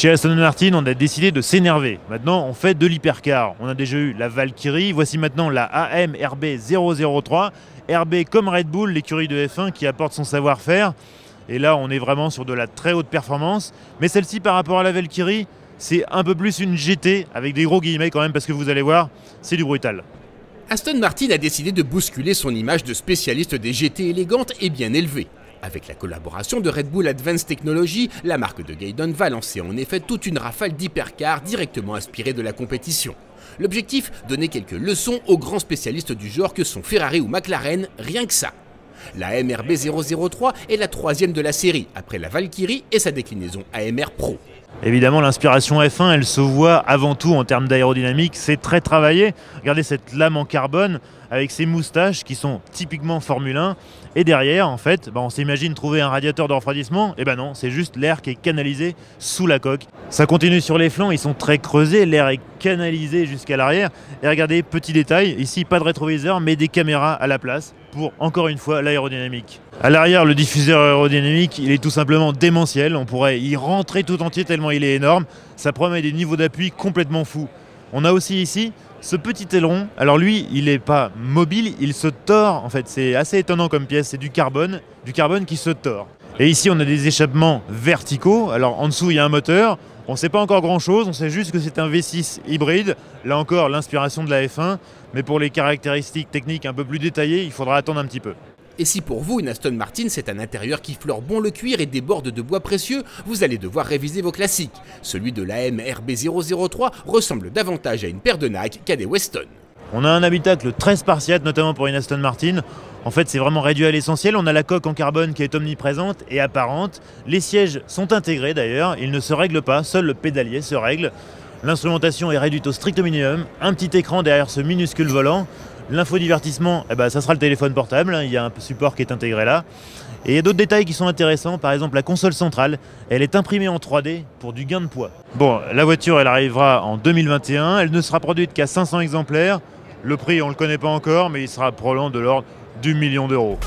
Chez Aston Martin, on a décidé de s'énerver. Maintenant, on fait de l'hypercar. On a déjà eu la Valkyrie, voici maintenant la AM RB003. RB comme Red Bull, l'écurie de F1 qui apporte son savoir-faire. Et là, on est vraiment sur de la très haute performance. Mais celle-ci, par rapport à la Valkyrie, c'est un peu plus une GT, avec des gros guillemets quand même, parce que vous allez voir, c'est du brutal. Aston Martin a décidé de bousculer son image de spécialiste des GT élégantes et bien élevées. Avec la collaboration de Red Bull Advanced Technology, la marque de Gaydon va lancer en effet toute une rafale d'hypercars directement inspirée de la compétition. L'objectif, donner quelques leçons aux grands spécialistes du genre que sont Ferrari ou McLaren, rien que ça. La MRB 003 est la troisième de la série, après la Valkyrie et sa déclinaison AMR Pro. Évidemment, l'inspiration F1, elle se voit avant tout en termes d'aérodynamique. C'est très travaillé. Regardez cette lame en carbone avec ses moustaches qui sont typiquement Formule 1. Et derrière, en fait, on s'imagine trouver un radiateur de refroidissement. Et ben non, c'est juste l'air qui est canalisé sous la coque. Ça continue sur les flancs, ils sont très creusés. L'air est canalisé jusqu'à l'arrière. Et regardez, petit détail, ici, pas de rétroviseur, mais des caméras à la place pour, encore une fois, l'aérodynamique. À l'arrière, le diffuseur aérodynamique, il est tout simplement démentiel. On pourrait y rentrer tout entier tellement il est énorme. Ça promet des niveaux d'appui complètement fous. On a aussi ici ce petit aileron. Alors lui, il n'est pas mobile, il se tord. En fait, c'est assez étonnant comme pièce. C'est du carbone qui se tord. Et ici, on a des échappements verticaux. Alors en dessous, il y a un moteur. On ne sait pas encore grand-chose. On sait juste que c'est un V6 hybride. Là encore, l'inspiration de la F1. Mais pour les caractéristiques techniques un peu plus détaillées, il faudra attendre un petit peu. Et si pour vous, une Aston Martin, c'est un intérieur qui fleure bon le cuir et déborde de bois précieux, vous allez devoir réviser vos classiques. Celui de la MRB003 ressemble davantage à une paire de Nike qu'à des Weston. On a un habitacle très spartiate, notamment pour une Aston Martin. En fait, c'est vraiment réduit à l'essentiel. On a la coque en carbone qui est omniprésente et apparente. Les sièges sont intégrés d'ailleurs, ils ne se règlent pas, seul le pédalier se règle. L'instrumentation est réduite au strict minimum, un petit écran derrière ce minuscule volant. L'infodivertissement, ça sera le téléphone portable, il y a un support qui est intégré là. Et il y a d'autres détails qui sont intéressants, par exemple la console centrale, elle est imprimée en 3D pour du gain de poids. Bon, la voiture elle arrivera en 2021, elle ne sera produite qu'à 500 exemplaires. Le prix on ne le connaît pas encore, mais il sera probablement de l'ordre du million d'euros.